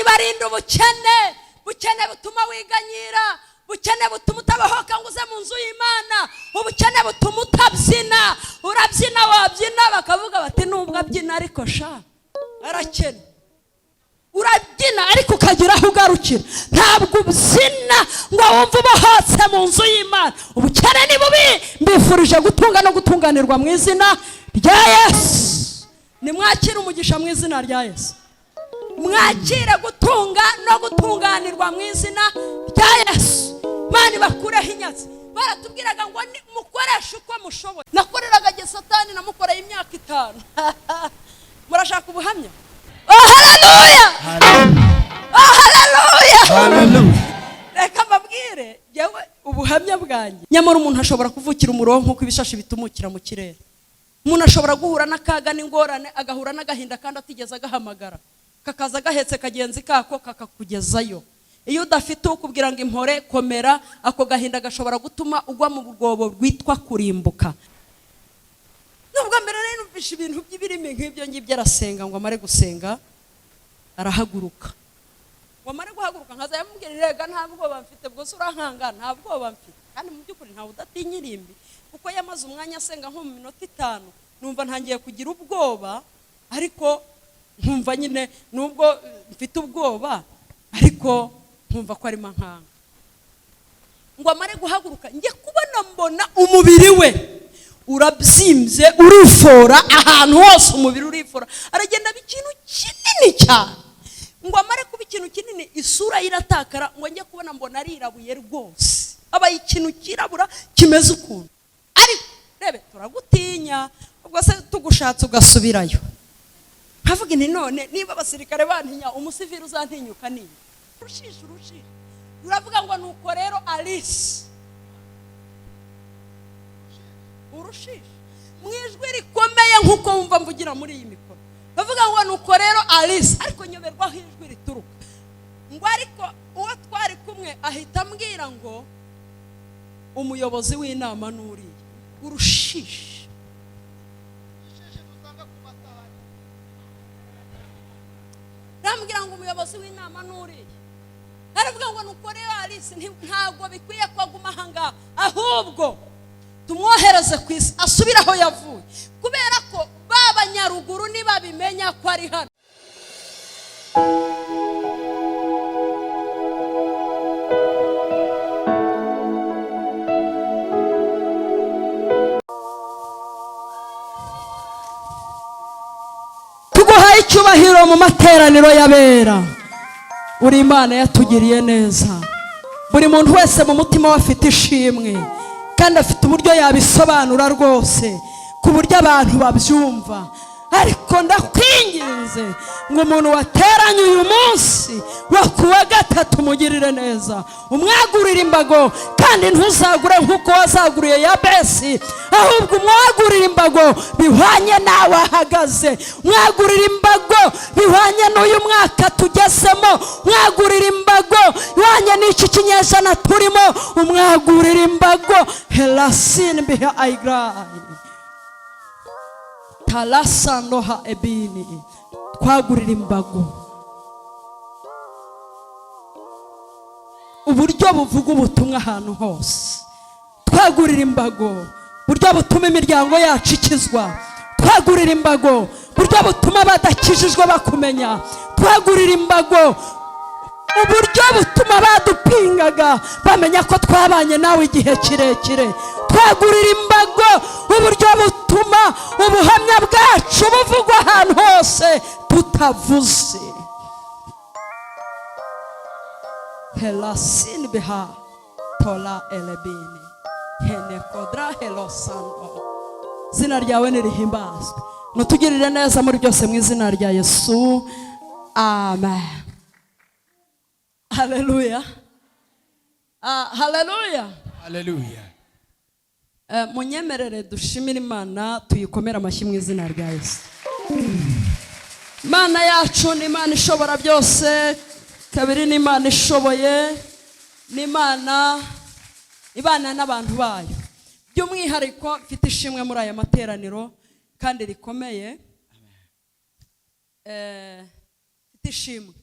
ibarinda ubukene, bukene butuma wiganyira, bukene butuma utabahoka ngo uze mu nzu y'Imana, ubukene butuma utabyina, urabyina wabyina bakavuga bati nubwo abyina ariko sha arakene. Urabyina ariko ukagira aho ugarukira, ntabwo ubyina ngo wumve ubohotse mu nzu y'Imana. Ubukene ni bubi, mbifurije gutunga no gutunganirwa mu izina rya Yesu. Nimwakire umugisha mu izina rya Yesu. Mwakire gutunga no gutunganirwa mu izina rya Yesu. Mani bakureho inyatsi. Baratubwiraga ngo mukoreshe uko mushoboye. Nakoreraga Satani namukoreye imyaka 5. Murashaka ubuhamya? Oh haleluya! Oh haleluya! Haleluya! Reka mbabwire yewe ubuhamya bwanjye. Nyamara umuntu ashobora kuvukira umurongo nkuko ibishashi bitumukira mu kirere. Umuntu ashobora guhura n'akaga n'ingorane, agahura n'agahinda kandi atigeze agahamagara. Kakaza gahetse kagenzi kako kakakugezayo. Iyo udafite ukubwira ngo impore komera, ako gahinda gashobora gutuma ugwa mu bwobo rwitwa kurimbuka. Nubwo mbere rero numvisha ibintu by'ibirimi nk'ibyo ngibyo, arasenga ngo amare gusenga arahaguruka. Ngo amare guhaguruka nkaza yamubwira irega nta bwoba mfite, bwo urankanga nta bwoba mfite. Kandi mu by'ukuri nta udatinya irimbi, kuko yamaze umwanya asenga nko mu minota 5, numva ntangiye kugira ubwoba, ariko nkumva nyine nubwo mfite ubwoba ariko nkumva ko ari mankanga. Ngo amare guhaguruka njye kubona mbona umubiri we urabyimbye, urifora ahantu hose, umubiri urifora, aragenda bikintu kinini cyane. Ngo amare kuba ikintu kinini, isura iratakara, ngo njye kubona mbona arirabuye rwose, abaye ikintu kirabura kimeze ukuntu. Ariko rebe turagutinya, ubwo se tugushatse ugasubirayo. Havuga nti none niba abasirikare bantinya, umusivili uzantinyuka ni urushisha. Uravuga ngo nuko rero Alice urushisha mwijwi rikomeye nkuko wumva mvugira muri iyi mikoro. Bavuga ngo nuko rero Alice, ariko nyoberwa aho ijwi rituruka. Ngo ariko uwo twari kumwe ahita ambwira ngo umuyobozi w'inama nuriye urushisha. Rambwira ngo umuyobozi w'inama nuriye. Aravuga ngo nuko rero Alice ntabwo bikwiye ko aguma hanga, ahubwo tumwohereze ku isi asubira aho yavuye, kubera ko babanyaruguru niba bimenya ko ari hano. Tuguhaye icyubahiro mu materaniro y'abera. Uri Imana yatugiriye neza. Buri muntu wese mu mutima we afite ishimwe, kandi afite uburyo yabisobanura rwose ku buryo abantu babyumva. Ariko ndakwinginze ngo umuntu wateranye uyu munsi wo kuwa 3 mugirire neza, umwagurire imbago, kandi ntuzagure nkuko wazaguriye Yabesi, ahubwo umwagurire imbago bihwanye nawe ahagaze, umwagurire imbago bihwanye n'uyu mwaka tugezemo, umwagurire imbago bihwanye n'iki kinyejana turimo, umwagurire imbago helasin biha aigrayi talasando ha ebini. Twagurira imbago, uburyo buvuga ubutumwa ahantu hose. Twagurira imbago buryo butuma imiryango yacu ikizwa. Twagurira imbago buryo butuma badakijijwe bakumenya. Twagurira imbago uburyo butuma badupingaga bamenya ko twabanye nawe igihe kirekire. Twagurira imbago uburyo butuma ubuhamya bwacu buvugwa ahantu hose tutavuze. Helasin biha tola elebini hene kodra helosando. Zina ryawe nirihimbazwe, nutugirire neza muri byose mu izina rya Yesu, amen. Haleluya. Haleluya. Haleluya. Munyemerere dushimire Imana, tuyikomera amashyi mu izina rya Yesu. Imana yacu ni Imana ishobora byose, kabiri ni Imana ishoboye, ni Imana ibana n'abantu bayo. By'umwihariko mfite ishimwe muri aya materaniro kandi rikomeye. Mfite ishimwe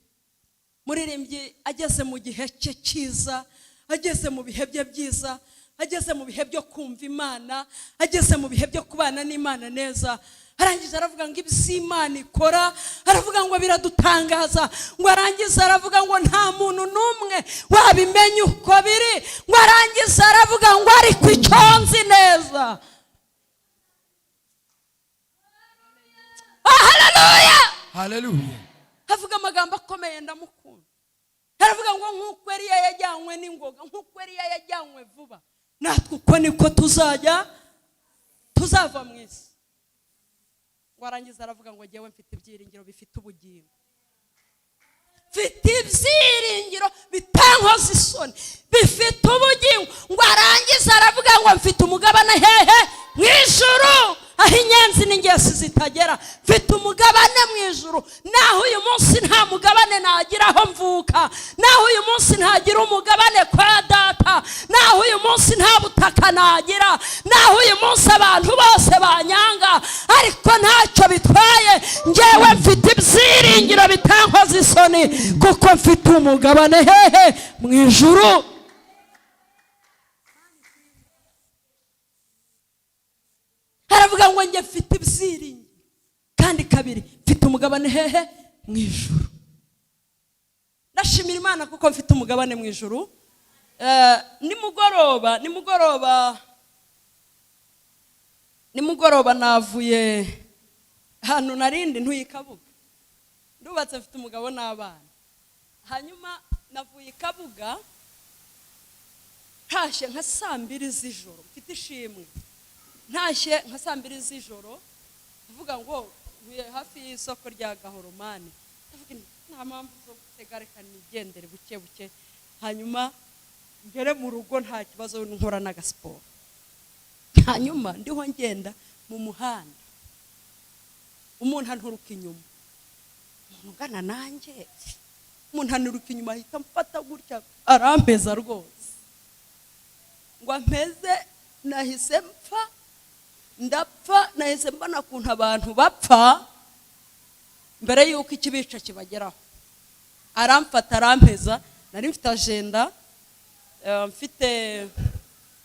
muririmbyi ageze mu gihe cye cyiza, ageze mu bihe bye byiza, ageze mu bihe byo kumva Imana, ageze mu bihe byo kubana n'Imana neza, arangije aravuga ngo iby'Imana ikora, aravuga ngo biradutangaza, ngo arangize aravuga ngo nta muntu n'umwe wabimenya uko biri, ngo arangize aravuga ngo ariko icyo nzi neza. Haleluya, haleluya. avuga amagambo akomeye ndamukunda. Aravuga ngo nk'uko Eliya yajyanywe n'ingoga, nk'uko Eliya yajyanywe vuba, natwe uko niko tuzava mu isi. Ngo arangiza aravuga ngo ngewe mfite ibyiringiro bifite ubugingo, mfite ibyiringiro bitankoza isoni, bifite ubugingo. Ngo arangiza aravuga ngo mfite umugabane hehe? Mu ijuru, aho inyenzi n'ingesi zitagera. Mfite umugabane mu ijuru, naho uyu munsi nta mugabane nagira aho mvuka, naho uyu munsi ntagira umugabane kwa data, naho uyu munsi nta butaka nagira, naho uyu munsi abantu bose banyanga, ariko ntacyo bitwaye, ngewe mfite ibyiringiro bitankoza isoni, kuko mfite umugabane hehe? Mu ijuru. Aravuga ngo nge mfite ibyiringiro, kandi kabiri mfite umugabane hehe? Mu ijuru. Ndashimira Imana kuko mfite umugabane mu ijuru. Nimugoroba navuye hano narindi ntuye Kabuga, ndubatse mfite umugabo n'abana. Hanyuma navuye Kabuga ntashye nka 2:00 z'ijoro, mfite ishimwe. Ntashye nka 2:00 z'ijoro, uvuga ngo uye hafi y'isoko rya Gahoromani, ndavuga nta mpamvu zo gutega, reka nigendere buke buke, hanyuma ngere mu rugo nta kibazo, nkora n'agasiporo. Hanyuma ndiho ngenda mu muhanda, umuntu anturuka inyuma, ungana nanjye, umuntu anturuka inyuma ahita mfata gutya, arampeza rwose. Ngo ampeze, nahise mpfa, ndapfa. Nahise mbona kuntu abantu bapfa mbere yuko ikibica kibageraho. Aramfata arampeza, nari mfite agenda,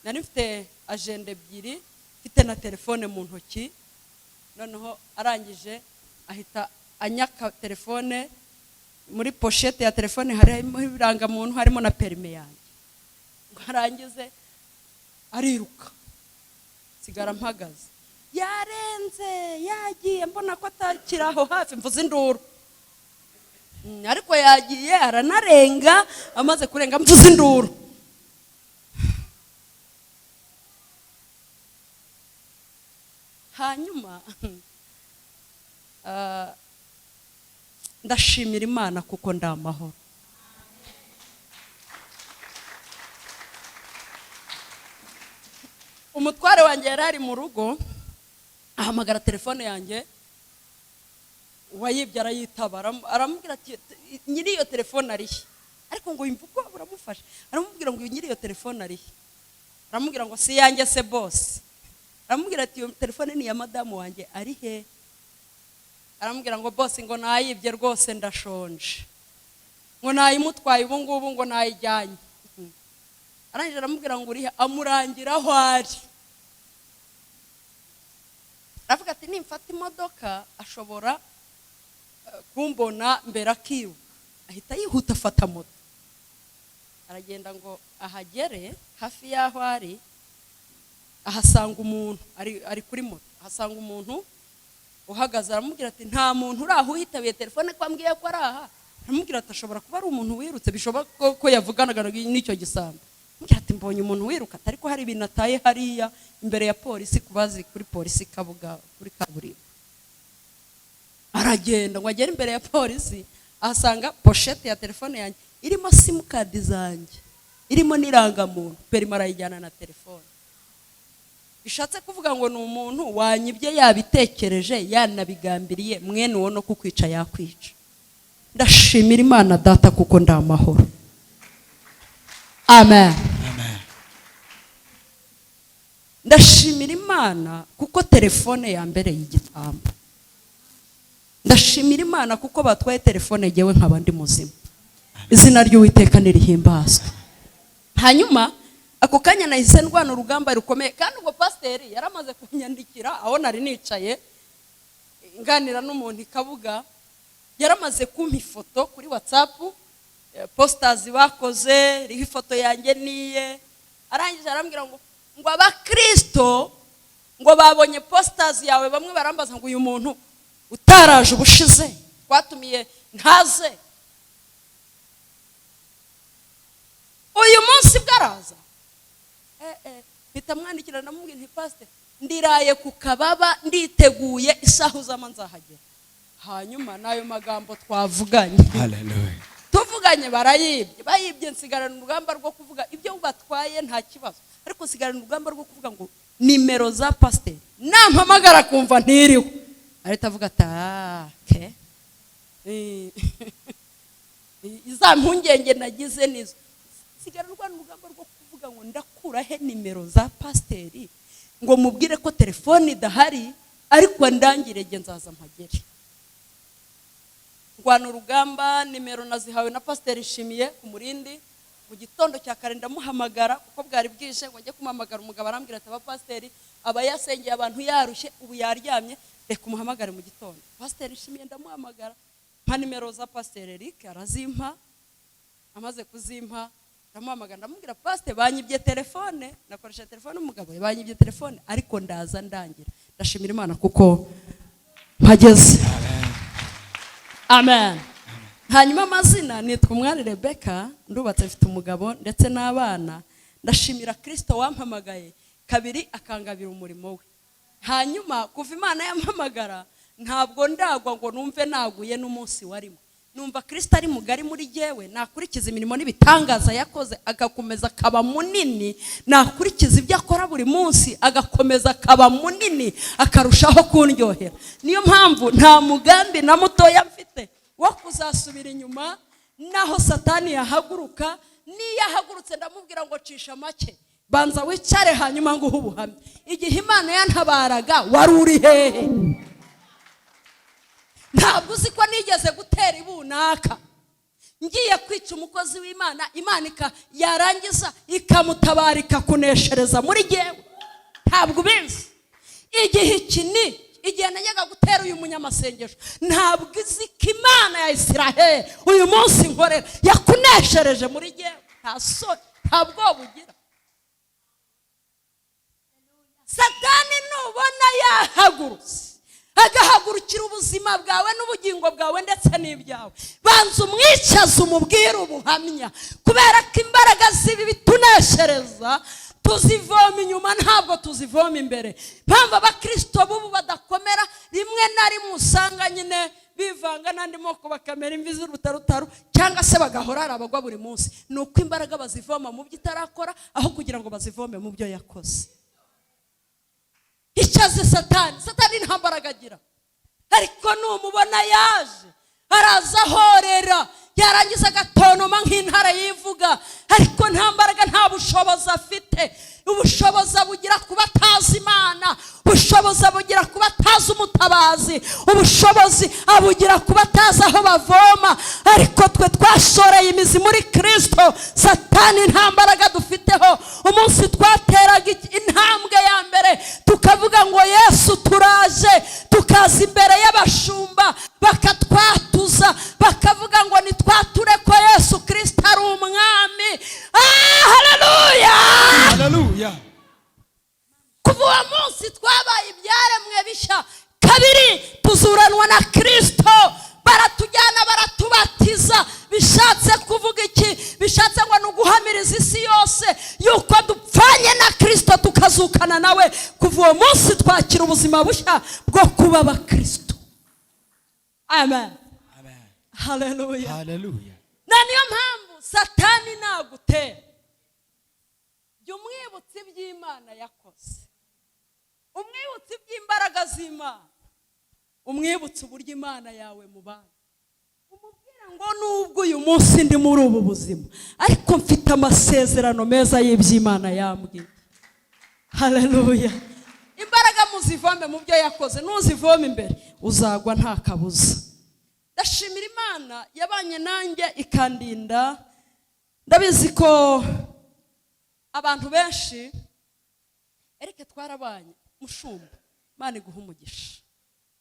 nari mfite agenda 2, mfite na telefone mu ntoki. Noneho arangije ahita anyaka telefone, muri pochette ya telefone harimo ibirangamuntu, harimo na perime yanjye. Ngo arangize ariruka, sigara mpagaze. Yarenze, yagiye, mbona ko atakiraho hafi, mvuze induru. Ariko yagiye, aranarenga, amaze kurenga mvuze induru. Hanyuma ndashimira Imana kuko ndamahoro. Umutware wanjye yarari mu rugo, ahamagara telefone yanjye, wayibye arayitaba, aramubwira ati nyiri iyo telefone arihe? Ariko ngo imvugo buramufasha, aramubwira ngo nyiri iyo telefone arihe? Aramubwira ngo si yanjye se boss. Aramubwira ati iyo telefone ni ya madamu wanjye, ari he? Aramubwira ngo boss ngo nayibye rwose ndashonje, ngo nayimutwaye ubu ngubu, ngo nayijyanye. Arangije aramubwira ngo urihe? Amurangira aho ari. Aravuga ati nimfata imodoka ashobora kumbona mbere akiruka, ahita yihuta afata moto. Aragenda ngo ahagere hafi y'aho ari, ahasanga umuntu ari kuri moto, ahasanga umuntu uhagaze. Aramubwira ati nta muntu uri aho uhitabiye telefone ko ambwiye ko ari aha. Aramubwira ati ashobora kuba ari umuntu wirutse, bishoboka ko yavuganaga n'icyo gisambo. Aramubwira ati mbonye umuntu wiruka, ariko hari ibintu ataye hariya imbere ya polisi, kubazi kuri polisi Kabuga kuri kaburimbo. Aragenda ngo agere imbere ya polisi, ahasanga pochette ya telefone yanjye irimo simukadi zanjye, irimo n'irangamuntu, perima arayijyana na telefone. Bishatse kuvuga ngo ni umuntu wanyibye, yabitekereje, yanabigambiriye, mwene uwo no kukwica yakwica. Ndashimira Imana data kuko ndamahoro. Amen. Amen. Ndashimira Imana kuko telefone ya mbere y'igitamba. Ndashimira Imana kuko batwaye telefone yewe nk'abandi muzima. izina ry'Uwiteka nirihimbazwe. Hanyuma ako kanya nahise ndwana urugamba rukomeye, kandi ubwo pasiteri yaramaze kunyandikira aho nari nicaye nganira n'umuntu Kabuga, yaramaze kumpa ifoto kuri WhatsApp, posters bakoze riho ifoto yanjye niye, arangije arambwira ngo abakristo ngo babonye posters yawe, bamwe barambaza ngo uyu muntu utaraje ubushize twatumiye ntaze, uyu munsi bwaraza. Bitamwandikira ndamubwira nti pastor ndiraye ku kababa nditeguye isaha uzama nzahagera. Hanyuma nayo magambo twavuganye, Hallelujah, tuvuganye bayibye nsigarana urugamba rwo kuvuga ibyo batwaye nta kibazo, ariko nsigarana urugamba rwo kuvuga ngo nimero za pastor nampamagara kumva ntiriho, arita avuga ati iza mpungenge nagize nizo. Nsigarana urugamba rwo kuvuga ngo ndakura he nimero za pasiteri ngo mubwire ko telefone idahari, ariko ndangire nge nzaza mpagere. Ngwana urugamba, nimero nazihawe na pasiteri Shimiye ku Murindi. Mu gitondo cya kare ndamuhamagara kuko bwari bwije, ngo njye kumuhamagara umugabo arambwira ati abapasiteri aba yasengeye abantu yarushye ubu yaryamye, reka umuhamagare mu gitondo. Pasiteri Shimiye ndamuhamagara, mpa nimero za pasiteri Eric, arazimpa. Amaze kuzimpa ndamuhamagara ndamubwira pasiteri banyibye telefone, nakoresha telefone umugabo banyibye telefone, ariko ndaza ndangira. Ndashimira Imana kuko mpageze. Amen. Hanyuma amazina nitwa Umwari Rebecca, ndubatse mfite umugabo ndetse n'abana. Ndashimira Kristo wampamagaye kabiri akangabira umurimo we. Hanyuma kuva Imana yampamagara ntabwo ndagwa ngo numve naguye n'umunsi warimo. Numva Kristo ari mugari muri jewe, nakurikiza imirimo n'ibitangaza yakoze agakomeza akaba munini, nakurikiza ibyo akora buri munsi agakomeza akaba munini, akarushaho kundyohera. Niyo mpamvu nta mugambi na mutoya mfite wo kuzasubira inyuma naho Satani yahaguruka. Niyo ahagurutse ndamubwira ngo cisha make, banza wicare hanyuma ngo ubuhamye. Igihe Imana yantabaraga wari uri hehe? Ntabwo uzi ko nigeze gutera ibunaka ngiye kwica umukozi w'Imana, Imana yarangiza ikamutabara ikakuneshereza muri jewe? Ntabwo ubizi. Igihe najyaga gutera uyu munyamasengesho, ntabwo izi ko Imana ya Isiraheli uyu munsi nkorera yakuneshereje muri jewe. Nta soni, nta bwoba ugira. Satani nubona yahagurutse agahagurukira ubuzima bwawe n'ubugingo bwawe ndetse n'ibyawe, banza umwicaze umubwire ubuhamya, kubera ko imbaraga z'ibi bituneshereza tuzivoma inyuma, ntabwo tuzivoma imbere. Mpamvu abakristo bubu badakomera, rimwe na rimwe usanga nyine bivanga n'andi moko bakamera imvi z'urutarutaru, cyangwa se bagahora ari abagwa buri munsi. Ni uko imbaraga bazivoma mu byo itarakora aho kugira ngo bazivome mu byo yakoze. Icaze Satani nta mbaraga agira, ariko numubona yaje araza ahorera, yarangiza agatonoma nk'intare yivuga, ariko nta mbaraga nta bushobozi afite. Ubushobozi bugira kuba atazi Imana, ubushobozi bugira kuba atazi umutabazi, ubushobozi abugira kuba atazi aho bavoma. Ariko twe twashoreye imizi muri Kristo, Satani nta mbaraga dufiteho. Umunsi twateraga intambwe ya mbere tukavuga ngo Yesu turaje, tukaza imbere y'abashumba bakatwatuza, bakavuga ngo nitwature ko Yesu Kristo ari umwami. Haleluya, haleluya. Kuva uwo munsi twabaye ibyaremwe bishya. Kabiri, tuzuranwa na Kristo, baratujyana baratubatiza. Bishatse kuvuga iki? Bishatse ngo nuguhamiriza isi yose yuko dupfanye na Kristo tukazukana nawe. Kuva uwo munsi twakira ubuzima bushya bwo kuba abakristo. Amen, Amen. haleluya, Hallelujah. Na niyo mpamvu Satani nagutera, jya umwibutsa iby'Imana yakoze, umwibutsa iby'imbaraga z'Imana, umwibutsa uburyo Imana yawe mu bana, umubwira ngo nubwo uyu munsi ndi muri ubu buzima, ariko mfite amasezerano meza y'iby'Imana yambwiye. Haleluya. Imbaraga muzivome mu byo yakoze, nuzivome imbere uzagwa nta kabuza. ndashimira Imana yabanye nanjye ikandinda. Ndabizi ko abantu benshi erike twarabanye mushumba, Imana iguha umugisha,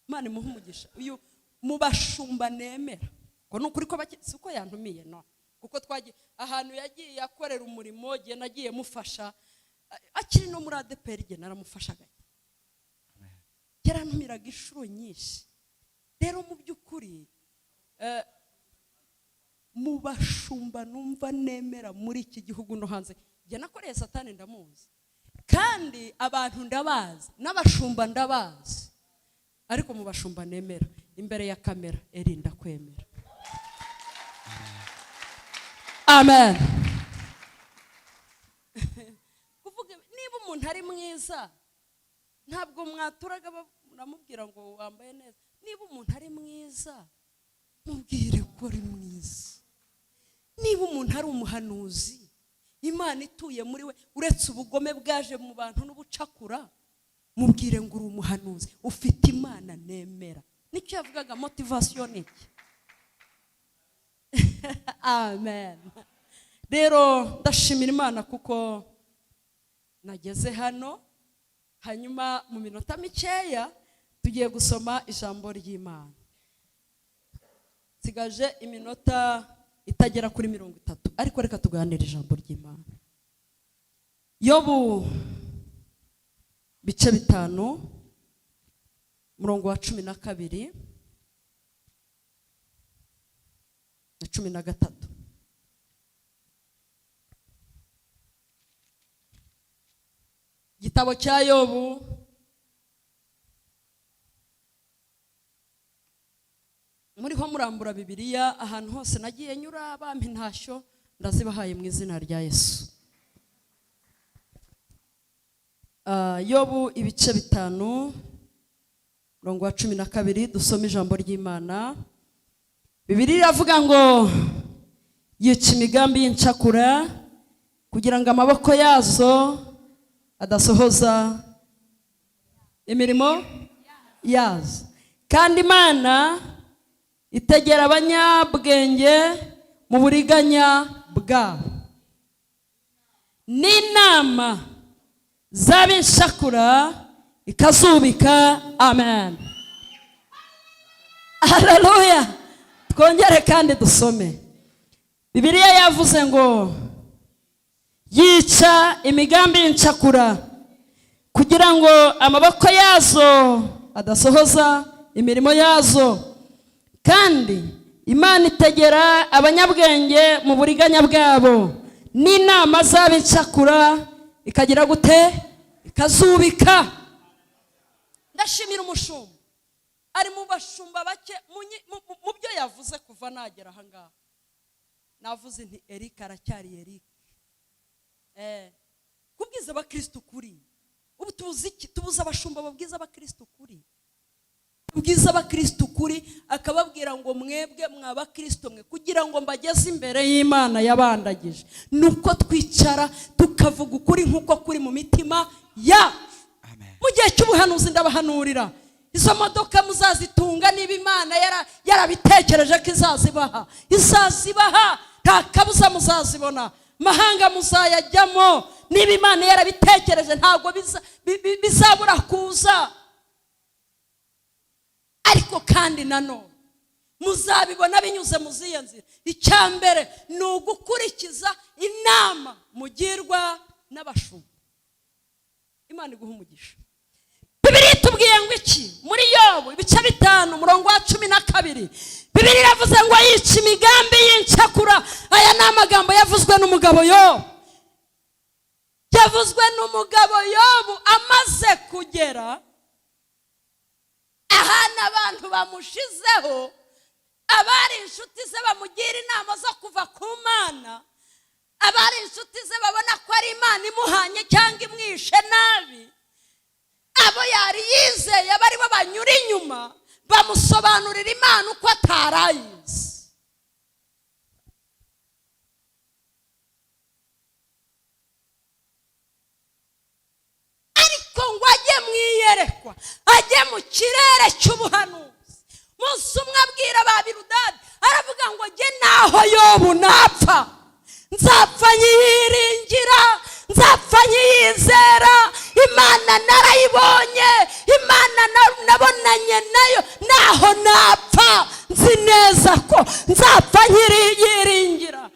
Imana imuha umugisha. Uyu mu bashumba nemera ko nukuri ko siko yantumiye no, kuko twagiye ahantu yagiye akorera umurimo, giye nagiye mufasha akiri no muri ADPR, giye naramufashaga, yarantumiraga inshuro nyinshi. Rero mu by'ukuri mu bashumba numva nemera muri iki gihugu no hanze, giye nakoreye Satani ndamuzi, kandi abantu ndabazi, n'abashumba ndabazi, ariko mu bashumba nemera imbere ya kamera erinda kwemera. Amen. Kuvuga niba umuntu ari mwiza ntabwo mwaturaga namubwira ngo wambaye neza. Niba umuntu ari mwiza mubwire ko ari mwiza. Niba umuntu ari umuhanuzi Imana ituye muri we, uretse ubugome bwaje mu bantu n'ubucakura, mubwire ngo uri umuhanuzi ufite Imana nemera. Nicyo yavugaga motivation iki. Amen. Rero ndashimira Imana kuko nageze hano, hanyuma mu minota mikeya tugiye gusoma ijambo ry'Imana. Sigaje iminota itagera kuri 30, ariko reka tuganire ijambo ry'Imana. Yobu bice 5 murongo wa 12 na 13. Gitabo cya Yobu muriho murambura Bibiliya, ahantu hose nagiye nyura bampa intashyo ndazibahaye mu izina rya Yesu. Yobu ibice 5 murongo wa 12, dusome ijambo ry'Imana. Bibiliya iravuga ngo yica imigambi y'incakura kugira ngo amaboko yazo adasohoza imirimo yazo, kandi Imana itegera abanyabwenge mu buriganya bwabo, n'inama z'abinshakura ikazubika. Amen. Haleluya. Twongere kandi dusome. Bibiliya yavuze ngo yica imigambi y'incakura kugira ngo amaboko yazo adasohoza imirimo yazo, kandi Imana itegera abanyabwenge mu buriganya bwabo, n'inama z'ab'incakura ikagira gute? Ikazubika. Ndashimira umushumba ari mu bashumba bake mu byo yavuze kuva nagera aha ngaha. Navuze nti Eric aracyari Eric. Kubwiza abakristo kuri. Ubu tubuze iki? Tubuza abashumba babwiza abakristo kuri. Ubwiza abakristo kuri akababwira ngo mwebwe mw'abakristo mwe kugira ngo mbageze imbere y'Imana yabandagije, nuko twicara tukavuga ukuri nkuko kuri mu mitima yacu. Mu gihe cy'ubuhanuzi ndabahanurira, izo modoka muzazitunga niba Imana yarabitekereje ko izazibaha, nta kabuza muzazibona, mahanga muzayajyamo niba Imana yarabitekereje, ntabwo bizabura kuza. Ariko kandi nanone muzabibona binyuze mu ziyo nzira. Icyambere ni ugukurikiza inama mugirwa n'abashumba. Imana iguha umugisha. Bibiliya itubwiye ngo iki? Muri Yobu ibice 5 murongo wa 12, Bibiliya iravuze ngo yica imigambi y'incakura. Aya ni amagambo yavuzwe n'umugabo Yobu. Yavuzwe n'umugabo Yobu amaze kugera ahantu abantu bamushizeho, abari inshuti ze bamugira inama zo kuva ku Mana, abari inshuti ze babona ko ari Imana imuhanye cyangwa imwishe nabi, abo yari yizeye bari bo banyura inyuma bamusobanurira Imana uko atarayizi. Ariko ngo ajye mwiyerekwa, ajye mu kirere cy'ubuhanuzi, mu Musa umwe abwira ba Biludadi aravuga ngo jye naho Yobu napfa nzapfa nyiringira, nzapfa nyizera, Imana narayibonye, Imana nabonanye nayo, naho napfa nzi neza ko nzapfa nyiringira.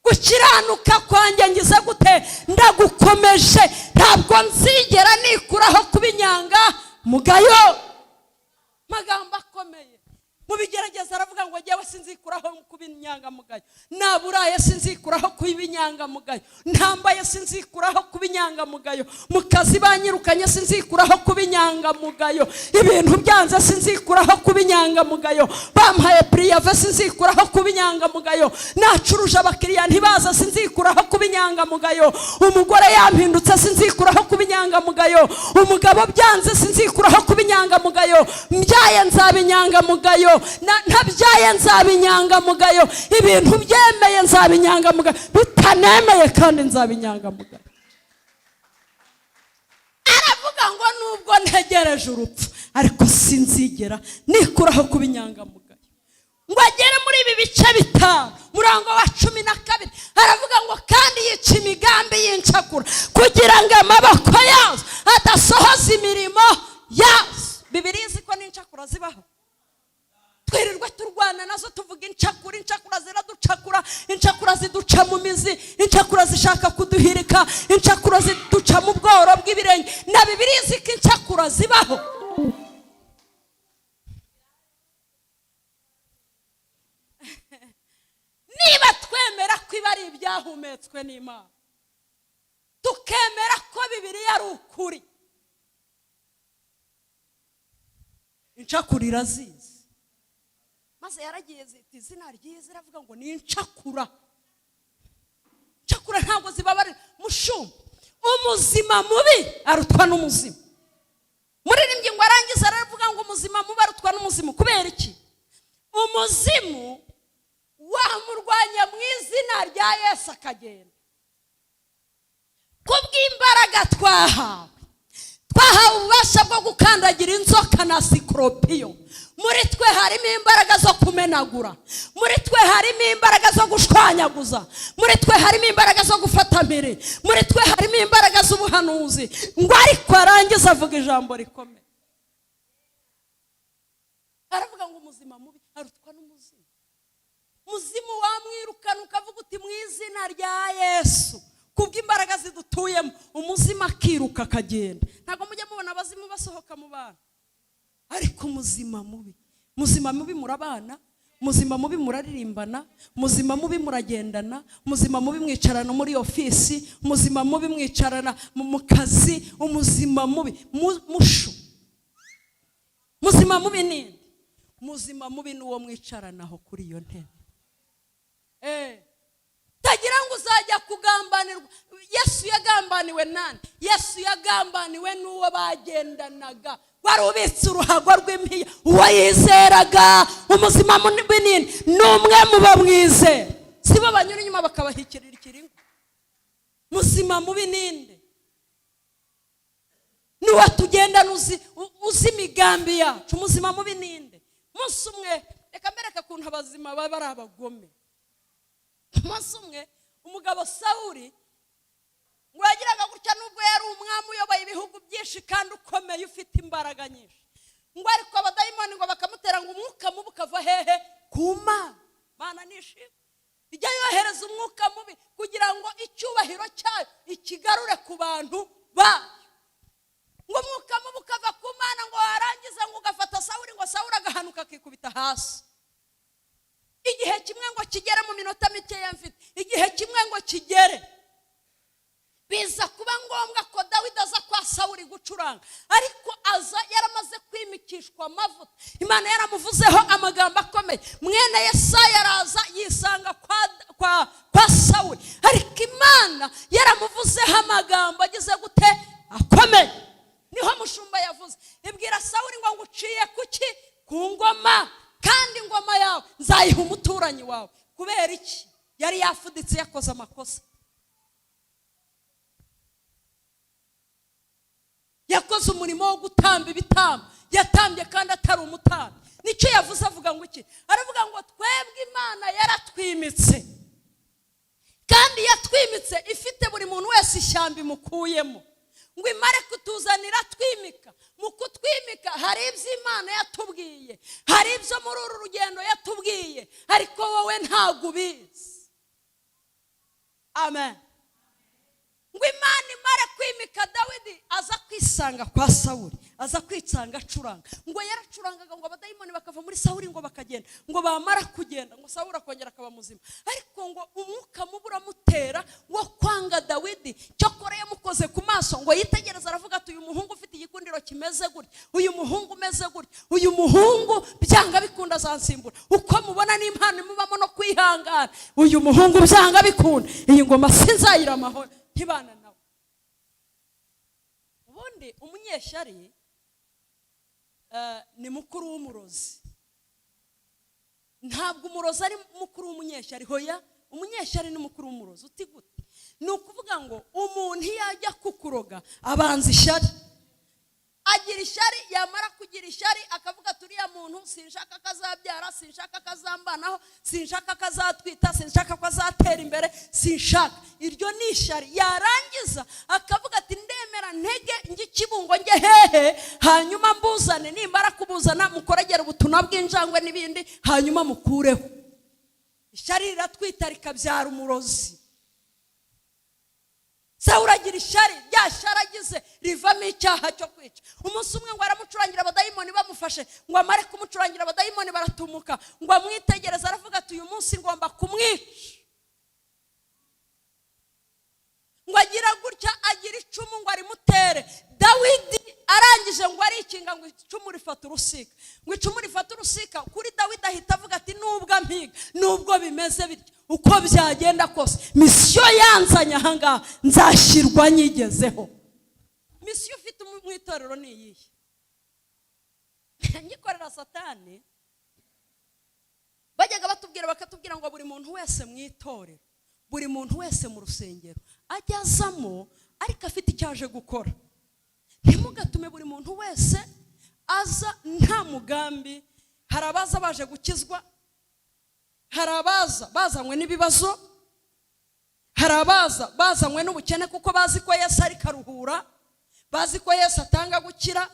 Gukiranuka kwanjye ngize gute? Ndagukomeje, ntabwo nzigera nikuraho kubinyanga mugayo. Magambo akomeye mu bigerageza aravuga ngo jyewe sinzikuraho kubinyanga mugayo, naburaye sinzikuraho kubinyanga mugayo, ntambaye sinzikuraho kubinyanga mugayo, mu kazi banyirukanye sinzikuraho kubinyanga mugayo, ibintu byanze sinzikuraho kubinyanga mugayo, bampaye priyave sinzikuraho kubinyanga mugayo, nacuruje abakiriya ntibaza sinzikuraho kubinyanga mugayo, umugore yampindutse sinzikuraho kubinyanga mugayo, umugabo byanze sinzikuraho kubinyanga mugayo, mbyaye nzabinyanga mugayo, ntabyaye nzabinyanga mugayo, ibintu byemeye nzabinyanga mugayo, bitanemeye kandi nzabinyanga mugayo. Aravuga ngo nubwo ntegereje urupfu ariko sinzigera nikuraho kubinyanga mugayo. Ngo agere muri ibi bice bitanu murango wa 12 aravuga ngo kandi yica imigambi y'incakura kugira ngo amaboko yazo adasohoza imirimo yazo. Bibiliya izi ko n'incakura zibaho, twirirwa turwana nazo tuvuga incakura, incakura ziraducakura, incakura ziduca mu mizi, incakura zishaka kuduhirika, incakura ziduca mu bworo bw'ibirenge, na Bibiliya izi ko incakura zibaho. Niba twemera ko ibi ari ibyahumetswe n'Imana, tukemera ko Bibiliya ari ukuri, incakura irazizi, maze yaragiye zita izina ryiza iravuga ngo ni incakura. Incakura ntabwo zibabara mushumba, umuzima mubi arutwa n'umuzima. Muririmbyi ngo arangiza aravuga ngo umuzima mubi arutwa n'umuzimu. Kubera iki? Umuzimu wamurwanya mu izina rya Yesu akagenda. Kubw'imbaraga twahawe ububasha bwo gukandagira inzoka na sikoropiyo. Muri twe harimo imbaraga zo kumenagura, muri twe harimo imbaraga zo gushwanyaguza, muri twe harimo imbaraga zo gufata mpiri, muri twe harimo imbaraga z'ubuhanuzi. Ngo ariko arangiza avuga ijambo rikomeye, aravuga ngo umuzima mubi arutwa n'umuzimu. Muzimu wamwirukana ukavuga uti mu izina rya Yesu, kubw'imbaraga zidutuyemo umuzima akiruka akagenda. Ntabwo mujya mubona abazimu basohoka mu bantu, ariko muzima mubi, muzima mubi murabana, muzima mubi muraririmbana, muzima mubi muragendana, muzima mubi mwicarana muri ofisi, muzima mubi mwicarana mu kazi, umuzima mubi mushu. Muzima mubi ni muzima mubi n'uwo mwicaranaho kuri iyo ntebe. Tagira ngo uzajya kugambanirwa. Yesu yagambaniwe nani? Yesu yagambaniwe n'uwo bagendanaga, wari ubitse uruhago rw'impiya, uwo yizeraga. Umuzima mubi ni n'umwe mu bamwizera, sibo banyura inyuma bakabahikirira ikiringo. Muzima mubi ninde? N'uwo tugendana uzi imigambi yacu. Muzima mubi ninde? Umunsi umwe, reka mbereka kuntu abazima baba ari abagome. Umunsi umwe umugabo Sawuli ngo yagiraga gutya, nubwo yari umwami uyoboye ibihugu byinshi kandi ukomeye ufite imbaraga nyinshi, ngo ariko abadayimoni ngo bakamutera ngo umwuka mubi ukava hehe? Ku Mana nishimye ijya yohereza umwuka mubi kugira ngo icyubahiro cyayo ikigarure ku bantu bayo. Ngo umwuka mubi ukava ku Mana, ngo warangiza ngo ugafata Sawuli, ngo Sawuli agahanuka akikubita hasi. Igihe kimwe ngo kigere mu minota mikeya mfite, igihe kimwe ngo kigere, biza kuba ngombwa ko Dawidi aza kwa Sawuli gucuranga, ariko aza yaramaze kwimikishwa amavuta. Imana yaramuvuzeho amagambo akomeye. Mwene Yesaya araza yisanga kwa Sawuli, ariko Imana yaramuvuzeho amagambo agize gute? Akomeye. Niho mushumba yavuze, ibwira Sawuli ngo nguciye kuki? Ku ngoma, kandi ingoma yawe nzayiha umuturanyi wawe. Kubera iki? Yari yafuditse yakoze amakosa, yakoze umurimo wo gutamba ibitambo, yatambye kandi atari umutambyi. Nicyo yavuze avuga ngo iki? Aravuga ngo twebwe Imana yaratwimitse, kandi yatwimitse ifite buri muntu wese ishyamba imukuyemo ngo imare kutuzanira twimika. Mu kutwimika hari ibyo Imana yatubwiye, hari ibyo muri uru rugendo yatubwiye, ariko wowe ntabwo ubizi. Amen. Ngo Imana imare kwimika Dawidi aza kwisanga kwa Sawuli, aza kwitsanga acuranga. Ngo yaracurangaga ngo abadayimoni bakava muri Sawuli ngo bakagenda, ngo bamara kugenda ngo Sawuli akongera akaba muzima. Ariko ngo umwuka mubura mutera wo kwanga Dawidi, cyokora yamukoze ku maso ngo yitegereza, aravuga ati uyu muhungu ufite igikundiro kimeze gutya, uyu muhungu umeze gutya, uyu muhungu byanga bikunda azansimbura. Uko mubona n'impano mubamo no kwihangana, uyu muhungu byanga bikunda iyi ngoma sinzayira amahoro nkibana nawe. Ubundi umunyeshyari ni mukuru w'umurozi. Ntabwo umurozi ari mukuru w'umunyeshyari, hoya umunyeshyari ni mukuru w'umurozi. Uti gute? Ni ukuvuga ngo umuntu yajya kukuroga abanza ishyari, agira ishyari, yamara kugira ishyari akavuga turiya muntu sinshaka kazabyara, sinshaka kazambanaho, sinshaka kazatwita, sinshaka ko azatera imbere, sinshaka. Iryo ni ishyari. Yarangiza akavuga ati ndemera ntege njye kibungo njye hehe, hanyuma mbuzane, nimara kubuzana mukoragera ubutuna bw'injangwe n'ibindi, hanyuma mukureho. Ishyari riratwita rikabyara umurozi. Sawuli agira ishyari, rya shyari agize rivamo icyaha cyo kwica. Umunsi umwe ngo aramucurangira abadayimoni bamufashe, ngo amare kumucurangira abadayimoni baratumuka, ngo amwitegereze aravuga ati uyu munsi ngomba kumwica. Ngo agira gutya, agira icumu ngo arimutere. Dawidi arangije ngo arikinga, ngo icumu rifata urusika. Ngo icumu rifata urusika kuri Dawidi ahita avuga ati nubwo ampiga, nubwo bimeze bityo, uko byagenda kose misiyo yanzanye ahangaha nzashyirwa nyigezeho. Misiyo ufite mu itorero ni iyihe? Nyikorera Satani bajyaga batubwira, bakatubwira ngo buri muntu wese mu itorero, buri muntu wese mu rusengero ajyazamo ariko afite icyaje gukora. Ntimugatume buri muntu wese aza nta mugambi. Hari abaza baje gukizwa, hari abaza bazanywe n'ibibazo, hari abaza bazanywe n'ubukene kuko bazi ko Yesu ari karuhura, bazi ko Yesu atanga gukira.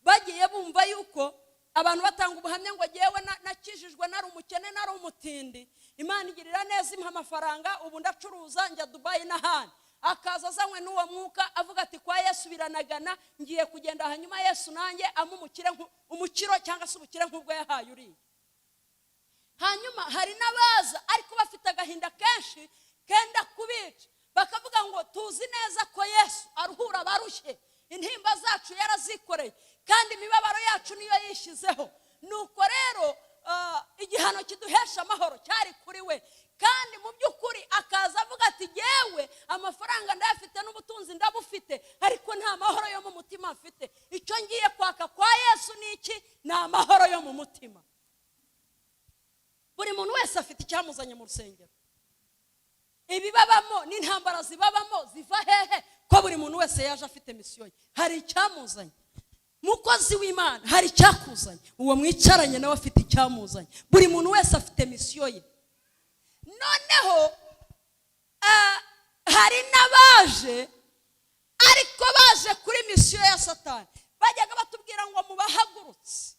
Bagiye bumva yuko abantu batanga ubuhamya ngo yewe nakijijwe nari umukene nari umutindi, Imana igirira neza impa amafaranga, ubu ndacuruza njya Dubai n'ahandi. Akaza azanywe n'uwo mwuka avuga ati kwa Yesu biranagana, ngiye kugenda hanyuma Yesu nanjye amumukire umukiro cyangwa se ubukire nk'ubwo yahaye uriye. Hanyuma hari n'abaza ariko bafite agahinda kenshi kenda kubica, bakavuga ngo tuzi neza ko Yesu aruhura abarushye, intimba zacu yarazikoreye kandi imibabaro yacu niyo yishizeho. Nuko rero igihano kiduhesha amahoro cyari kuri we, kandi mu by'ukuri akaza avuga ati yewe amafaranga ndayafite n'ubutunzi ndabufite, ariko nta mahoro yo mu mutima afite. Icyo ngiye kwaka kwa Yesu ni iki? Ni amahoro yo mu mutima. Buri muntu wese afite icyamuzanye mu rusengero. Ibibabamo n'intambara zibabamo ziva hehe? Ko buri muntu wese yaje afite misiyo ye. Hari icyamuzanye. Mukozi w'Imana hari icyakuzanye, uwo mwicaranye nawe afite icyamuzanye. Buri muntu wese afite misiyo ye. Noneho hari n'abaje ariko baje kuri misiyo ya Satani. Bajyaga batubwira ngo mubahagurutse,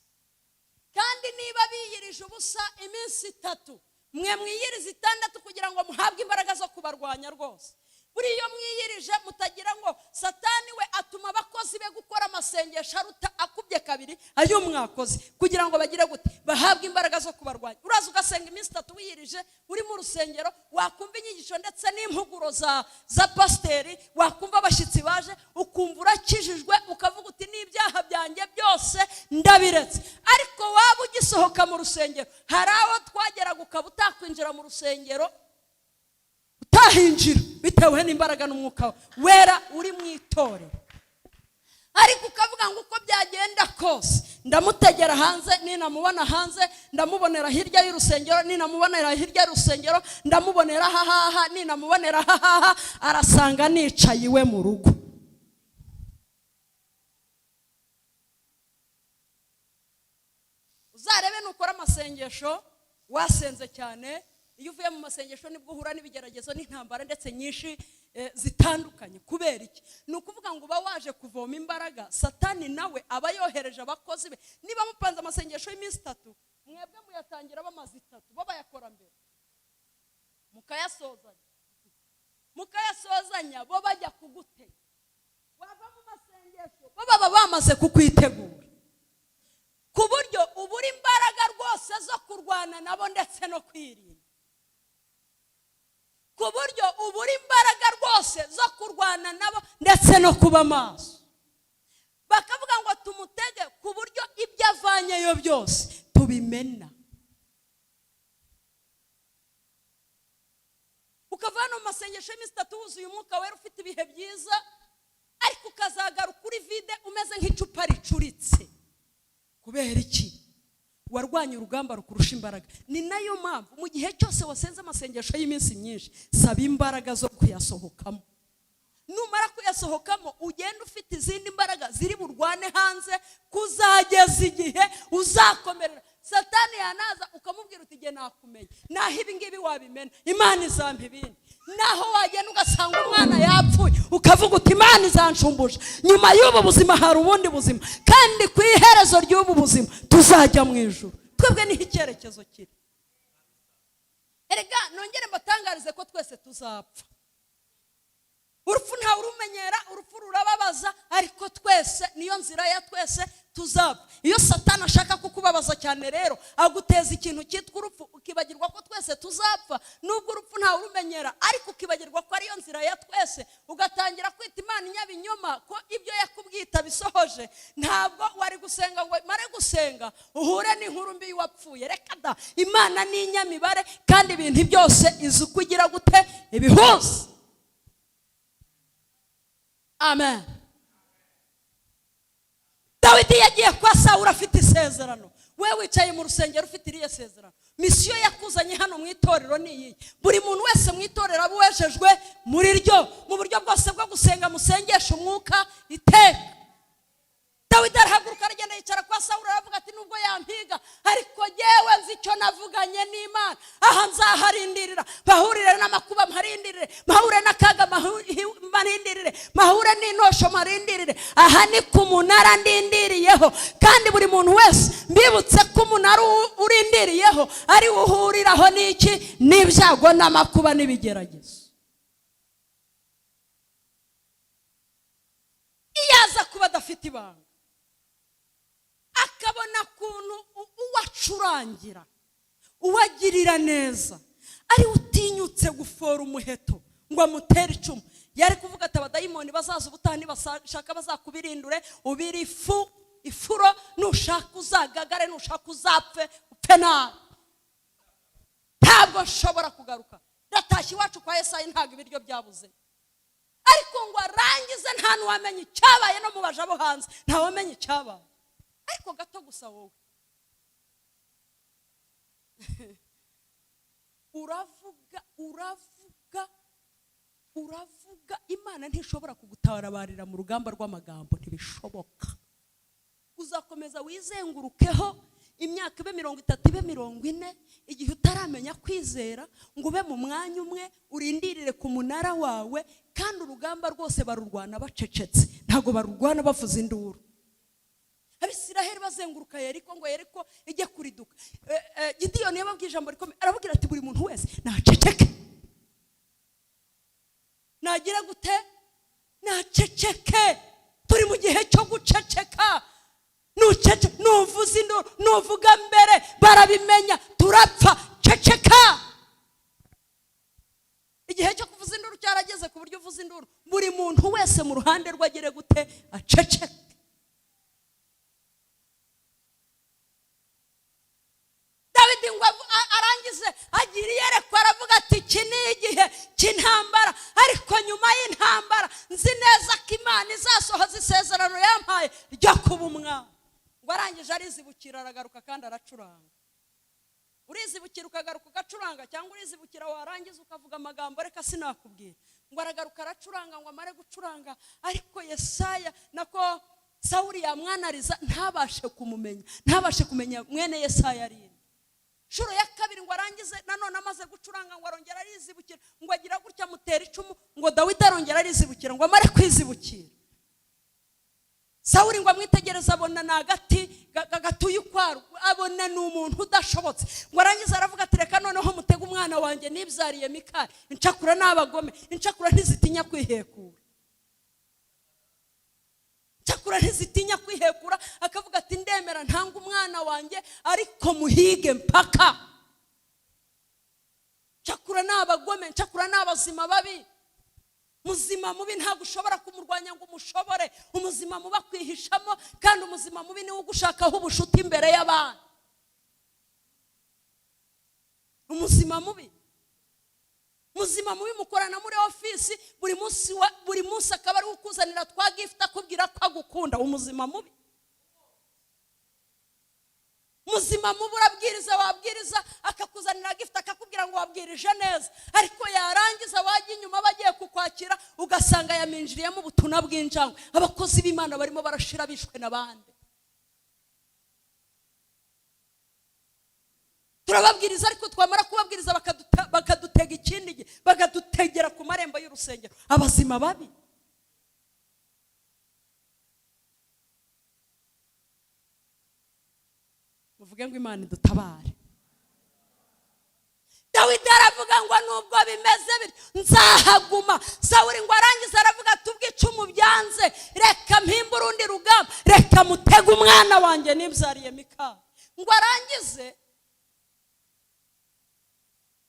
kandi niba biyirije ubusa iminsi 3, mwe mwiyiriza 6 kugira ngo muhabwe imbaraga zo kubarwanya rwose. Buri iyo mwiyirije mutagira ngo Satani we atuma abakozi be gukora amasengesho aruta akubye kabiri ayo mwakoze kugira ngo bagire gute? Bahabwe imbaraga zo kubarwanya. Uraza ugasenga iminsi 3 wiyirije uri mu rusengero, wakumva inyigisho ndetse n'impuguro za pasteri, wakumva abashyitsi baje, ukumva urakijijwe, ukavuga uti n'ibyaha byanjye byose ndabiretse. Ariko waba ugisohoka mu rusengero, hari aho twageraga ukaba utakwinjira mu rusengero, utahinjira bitewe n'imbaraga n'umwuka wera uri mu itorero. Ariko ukavuga ngo uko byagenda kose ndamutegera hanze, ninamubona hanze ndamubonera hirya y'urusengero, ninamubonera hirya y'urusengero ndamubonera hahaha, ninamubonera hahaha arasanga nicaye iwe mu rugo. uzarebe nukora amasengesho wasenze cyane. Iyo uvuye mu masengesho nibwo uhura n'ibigeragezo n'intambara ndetse nyinshi zitandukanye. Kubera iki? Ni ukuvuga ngo uba waje kuvoma imbaraga. Satani nawe aba yohereje abakozi be. Niba mupanze amasengesho y'iminsi 3, mwebwe muyatangira bamaze 3, bo bayakora mbere, mukayasozanya bo bajya kugutega. Wava mu masengesho bo baba bamaze kukwitegura, ku buryo ubura imbaraga rwose zo kurwana nabo ndetse no kwirinda, ku buryo ubura imbaraga rwose zo kurwana nabo ndetse no kuba maso. Bakavuga ngo tumutege ku buryo ibyo avanyeyo byose tubimena. Ukavana mu masengesho y'iminsi 3 wuzuye umwuka wera ufite ibihe byiza, ariko ukazagaruka kuri vide umeze nk'icupa ricuritse. Kubera iki? Warwanya urugamba rukurusha imbaraga. Ni nayo mpamvu mu gihe cyose wasenze amasengesho y'iminsi myinshi, saba imbaraga zo kuyasohokamo. Numara kuyasohokamo ugenda ufite izindi mbaraga ziri burwane hanze, kuzageza igihe uzakomerera. Satani yanaza ukamubwira uti, "Jye nakumenya, naho ibi ngibi wabimena, Imana izampa ibindi." Naho wagenda ugasanga umwana yapfuye, ukavuga uti, "Imana izanshumbusha." Nyuma y'ubu buzima hari ubundi buzima, kandi ku iherezo ry'ubu buzima tuzajya mu ijuru. Twebwe niho icyerekezo kiri. Erega nongere mbatangarize ko twese tuzapfa. Urupfu ntawe urumenyera, urupfu rurababaza, ariko twese niyo nzira ya twese tuzapfa. Iyo Satani ashaka kukubabaza cyane rero, aguteza ikintu cyitwa urupfu, ukibagirwa ko twese tuzapfa. Nubwo urupfu ntawe urumenyera, ariko ukibagirwa ko ariyo nzira ya twese, ugatangira kwita Imana inyabinyoma ko ibyo yakubwita bisohoje. Ntabwo wari gusenga ngo mare gusenga uhure n'inkuru mbi y'uwapfuye. Reka da, Imana ni inyamibare, kandi ibintu byose izi kugira gute ibihuza. Amen. Dawidi yagiye kwa Sawuli afite isezerano. Wewe wicaye mu rusengero ufite iriya sezerano. Misiyo yakuzanye hano mu itorero ni iyi: buri muntu wese mu itorero abuwejejwe muri ryo, mu buryo bwose bwo gusenga musengesha umwuka iteka. Dawidi arahaguruka aragenda yicara kwa Sawuli, aravuga ati, "Nubwo yampiga, ariko jyewe nzi icyo navuganye n'Imana. Aha nzaharindirira, bahurire n'amakuba mparindirire, mahure n'akaga mparindirire, mahure n'intosho mparindirire. Aha ni ku munara ndindiriyeho." Kandi buri muntu wese mbibutse ko umunara urindiriyeho ari uhuriraho n'iki? N'ibyago n'amakuba n'ibigeragezo. Iyaza kuba adafite ibanga, akabona kuntu uwacurangira, uwagirira neza, ari utinyutse gufora umuheto ngo amutere icumu, yari kuvuga ati, "Abadayimoni bazaza ubutani bashaka bazakubirindure, ubiri ifuro, nushaka uzagagare, nushaka uzapfe upfe nabi. Ntabwo nshobora kugaruka, ndatashye iwacu kwa Yesayi ntabwo ibiryo byabuze." Ariko ngo arangize nta n'uwamenye icyabaye, no mu baje abo hanze nta wamenye icyabaye. Ariko gato gusa wowe uravuga Imana ntishobora kugutabarira mu rugamba rw'amagambo, ntibishoboka. Uzakomeza wizengurukeho imyaka ibe 30, ibe 40, igihe utaramenya kwizera ngo ube mu mwanya umwe urindirire ku munara wawe. Kandi urugamba rwose barurwana bacecetse, ntago barurwana bavuza induru. Abisiraheli bazenguruka Yeriko, ngo Yeriko ijye kuriduka. Gideyoni yababwiye ijambo rikomeye, arababwira ati, "Buri muntu wese naceceke." Nagira gute? Naceceke. Turi mu gihe cyo guceceka. Nuvuza induru, nuvuga mbere barabimenya, turapfa. Ceceka. Igihe cyo kuvuza induru cyarageze, ku buryo uvuza induru buri muntu wese mu ruhande rwagire gute? Aceceke. Dawidi ngo arangize agira iyerekwa, aravuga ati, "Iki ni igihe cy'intambara, ariko nyuma y'intambara nzi neza ko Imana izasohoza isezerano yampaye ryo kuba umwami." Ngo arangije arizibukira, aragaruka kandi aracuranga. Urizibukira ukagaruka ugacuranga, cyangwa urizibukira warangiza ukavuga amagambo reka sinakubwira. Ngo aragaruka aracuranga, ngo amare gucuranga, ariko Yesaya nako Sawuli yamwanariza ntabashe kumumenya, ntabashe kumenya mwene Yesaya ari. Shuro ya kabiri ngo arangize nanone amaze gucuranga ngo arongera arizibukira ngo agira gutya mutera icumu ngo Dawidi arongera arizibukira ngo amare kwizibukira. Sawuli ngo amwitegereza abona nagati gatuye kwaro, abona n'umuntu udashobotse. Ngo arangiza aravuga ati reka noneho mutega umwana wanjye nibyariye Mikali, incakura n'abagome, incakura ntizitinya kwihekura. Cakura ntizitinya kwihekura, akavuga ati ndemera ntanga umwana wanjye ariko muhige mpaka. Cakura n'abagome, cakura n'abazima babi. Muzima mubi ntabwo ushobora kumurwanya ngo umushobore. Umuzima mubi akwihishamo, kandi umuzima mubi niwe ugushakaho ubushuti imbere y'abana. Umuzima mubi mukorana muri ofisi buri munsi akaba ari ukuzanira twa gift akubwira ko agukunda. Umuzima mubi urabwiriza wabwiriza akakuzanira gift akakubwira ngo wabwirije neza, ariko yarangiza wajya inyuma bagiye kukwakira ugasanga yaminjiriyemo ubutuna bw'injangwe. Abakozi b'Imana barimo barashira bishwe n'abandi. Turababwiriza ariko twamara kubabwiriza bakadutega ikindi gihe, bakadutegera ku marembo y'urusengero. Abazima babi. Muvuge ngo Imana idutabare. Dawidi aravuga ngo nubwo bimeze bityo nzahaguma. Sawuli ngo arangiza aravuga tubwicumu byanze, reka mpimba urundi rugamba, reka mutega umwana wanjye nibyariye Mikali. Ngo arangize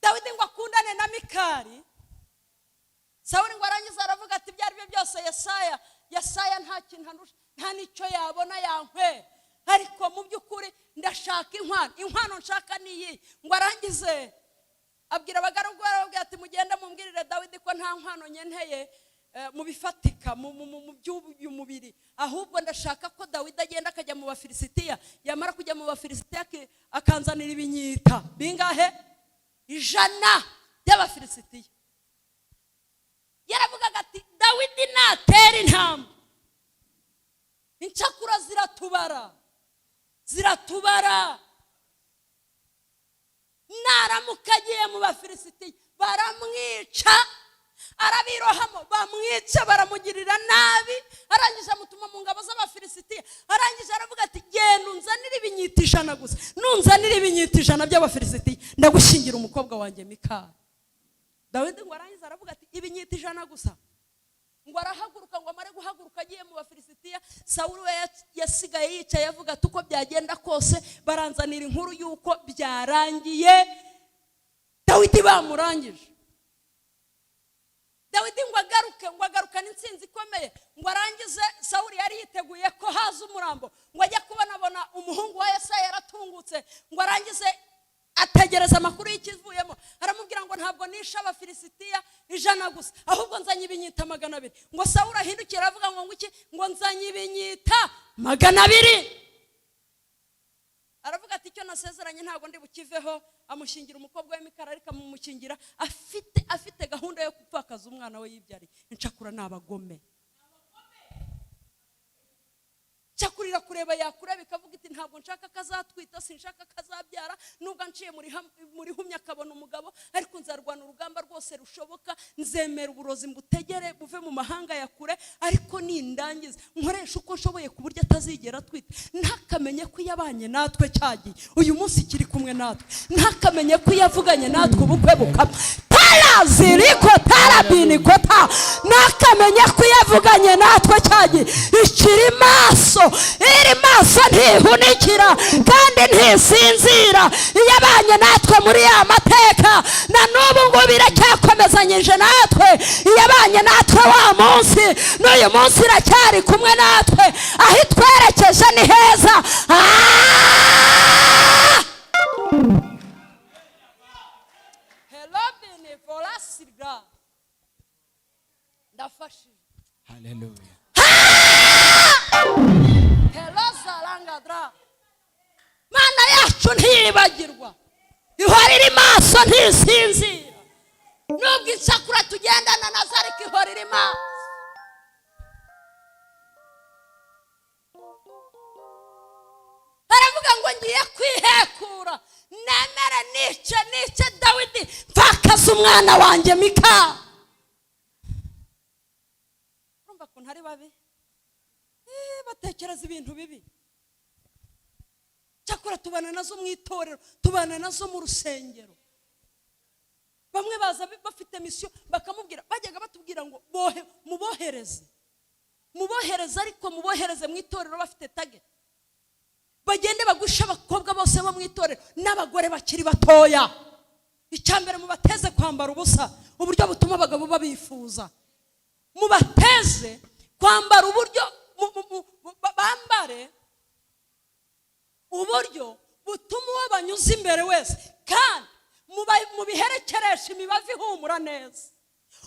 Dawidi ngo akundane na Mikali. Sawuli ngo arangiza aravuga ati byari byo byose Yesaya nta kintu nta nicyo yabona yankwe, ariko mu by'ukuri ndashaka inkwano nshaka niyi. Ngo arangize abwira abagaragu be ati mugende mumbwirire Dawidi ko nta nkwano nyenteye mu bifatika mu by'uyu mubiri, ahubwo ndashaka ko Dawidi agenda akajya mu Bafilisitiya, yamara kujya mu Bafilisitiya akanzanira ibinyita bingahe 100 by'Abafilisitiya. Yaravugaga ati Dawidi natera intambwe incakura ziratubara naramukagiye mu Bafilisitiya baramwica, arabirohamo bamwica, baramugirira nabi. Arangije amutuma mu ngabo z'Abafilisitiya, arangije aravuga ati genda unzanire ibinyita 100 gusa, nunzanire ibinyita 100 by'Abafilisitiya ndagushingira umukobwa wanjye Mikali. Dawidi ngo arangiza aravuga ati ibinyita 100 gusa. Ngo arahaguruka, ngo amare guhaguruka agiye mu Bafilisitiya. Sawuli we yasigaye yicaye avuga ati uko byagenda kose baranzanira inkuru yuko byarangiye Dawidi bamurangije. Dawidi ngo agarukane intsinzi ikomeye. Ngo arangize Sawuli yari yiteguye ko haza umurambo, ngo ajya kubona umuhungu wa Yesaya yaratungutse. Ngo arangize ategereza amakuru y'ikivuyemo, aramubwira ngo ntabwo nisha Abafilisitiya 100 gusa, ahubwo nzanye ibinyita 200. Ngo Sawuli ahindukira avuga ngo iki? Ngo nzanye ibinyita 200. Aravuga ati icyo nasezeranye ntabwo ndi bukiveho. Amushingira umukobwa we Mikali, ariko amumukingira afite gahunda yo kupfakaza umwana we yibyari. Incakura n'abagome. Cyakurira kureba yakureba ikavuga iti ntabwo nshaka kazatwita, sinshaka kazabyara, nubwo nciye muri humya akabona umugabo, ariko nzarwana urugamba rwose rushoboka, nzemera uburozi mbutegere buve mu mahanga ya kure, ariko nindangiza nkoresha uko nshoboye ku buryo atazigera twita. Ntakamenye ko yabanye natwe cyagiye, uyu munsi kiri kumwe natwe. Ntakamenye ko yavuganye natwe ubukwe bukaba. Ziriko tarabini kota, nakamenye ko yavuganye natwe cyagiye. Ikiri maso, iri maso ntihunikira kandi ntisinzira. Yabanye natwe muri ya mateka, na n'ubu ngo biracyakomezanyije natwe. Yabanye natwe wa munsi, n'uyu munsi iracyari kumwe natwe. Aho itwerekeje ni heza. Hallelujah. Hello Salangadra. Mana yacu ntibagirwa, ihora iri maso ntisinzira. Nubwo incakura tugendana nazo ariko ihora iri maso. umwana wanjye Mika. Urumva ko ntari babi batekereza ibintu bibi. Cyakora tubana nazo mu itorero, tubana nazo mu rusengero. Bamwe baza bafite mission bakamubwira, bajyaga batubwira ngo mubohereze ariko mubohereze mu itorero bafite target. Bagende bagusha abakobwa bose bo mu itorero n'abagore bakiri batoya. Icyambere mubateze kwambara ubusa, uburyo butuma abagabo babifuza. Mubateze kwambara uburyo bambare uburyo butuma uwo banyuze imbere wese, kandi mubiherekeresha imibavu ihumura neza.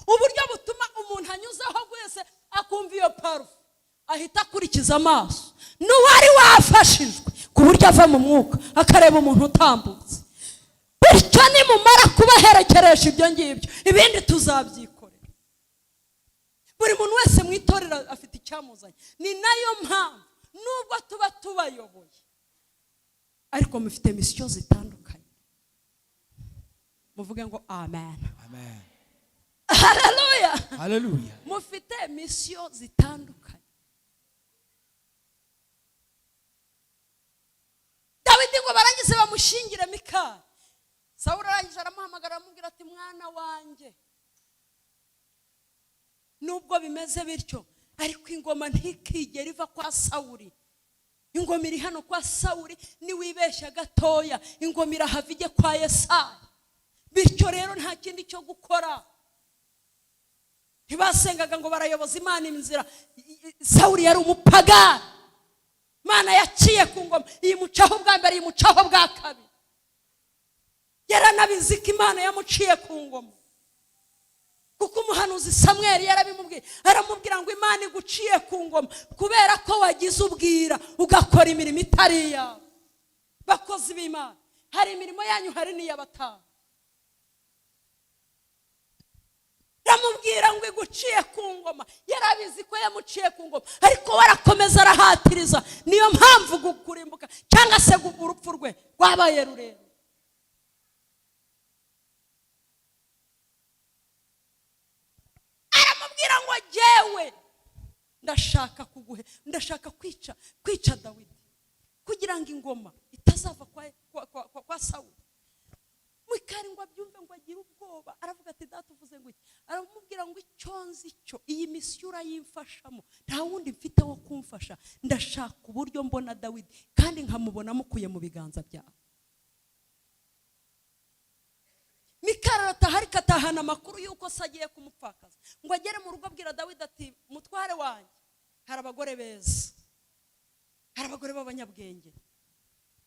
Uburyo butuma umuntu anyuzeho wese akumva iyo parufe ahita akurikiza amaso n'uwari wafashijwe ku buryo ava mu mwuka akareba umuntu utambutse. Bityo nimumara kubaherekeresha ibyo ngibyo, ibindi tuzabyikorera. Buri muntu wese mu itorero afite icyamuzanye. Ni nayo mpamvu nubwo tuba tubayoboye ariko mufite mission zitandukanye. Muvuge ngo amen. Amen. Haleluya. Haleluya. Mufite mission zitandukanye. Dawidi ngo barangize bamushingire Mikali. Sawuli arangije aramuhamagara aramubwira ati mwana wanjye, nubwo bimeze bityo ariko ingoma ntikigera iva kwa Sawuli. Ingoma iri hano kwa Sawuli, niwibeshya gatoya ingoma irahava ijye kwa Yesayi. Bityo rero nta kindi cyo gukora. Ntibasengaga ngo barayoboza Imana inzira. Sawuli yari umupagani. Imana yaciye ku ngoma, iyimucaho bwa mbere, iyimucaho bwa kabiri. Yaranabizi ko Imana yamuciye ku ngoma, kuko umuhanuzi Samweli yarabimubwiye, aramubwira ngo Imana iguciye ku ngoma kubera ko wagize ubwira ugakora imirimo itari yawe. Bakozi b'Imana, hari imirimo yanyu, hari n'iy'abatanga. Ramubwira ngo iguciye ku ngoma, yarabizi ko yamuciye ku ngoma, ariko warakomeza arahatiriza. Niyo mpamvu gukurimbuka cyangwa se urupfu rwe rwabaye rurerure. Aramubwira ngo jewe ndashaka kwica Dawidi kugira ngo ingoma itazava kwa Sawuli. Mikali ngo abyumve ngo agire ubwoba, aravuga ati data uvuze ngo iki? Aramubwira ngo icyonzi cyo iyi misura yimfashamo nta wundi mfite wo kumfasha. Ndashaka uburyo mbona Dawidi kandi nkamubona mukuye mu biganza byawe. Mikali arataha ariko atahana amakuru yuko se agiye kumupfakaza. Ngo agere mu rugo abwira Dawidi ati mutware wanjye, hari abagore beza, hari abagore b'abanyabwenge.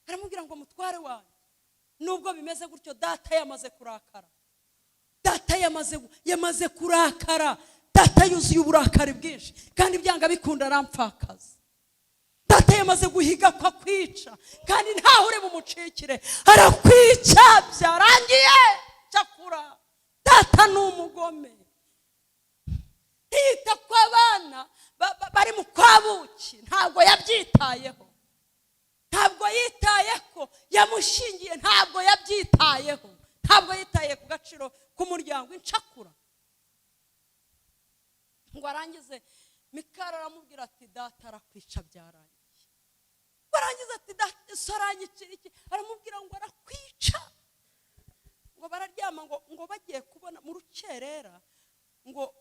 Aramubwira ngo mutware wanjye, nubwo bimeze gutyo data yamaze kurakara. Data yamaze kurakara. Data yuzuye uburakari bwinshi kandi byanga bikunda arampfakaza. Data yamaze guhiga kwa kwica kandi ntaho uri bumucikire, arakwica byarangiye. Cyakura data ni umugome. Hita kwa bana bari mu kwabuki, ntabwo yabyitayeho. Ntabwo yitayeho yamushingiye, ntabwo yabyitayeho. Ntabwo yitaye ku gaciro k'umuryango. Incakura ngo arangize, Mikali aramubwira ati data arakwica byarangiye. Barangiza ati data saranyicira iki? Aramubwira ngo arakwica. Ngo bararyama ngo bagiye kubona mu rukerera, ngo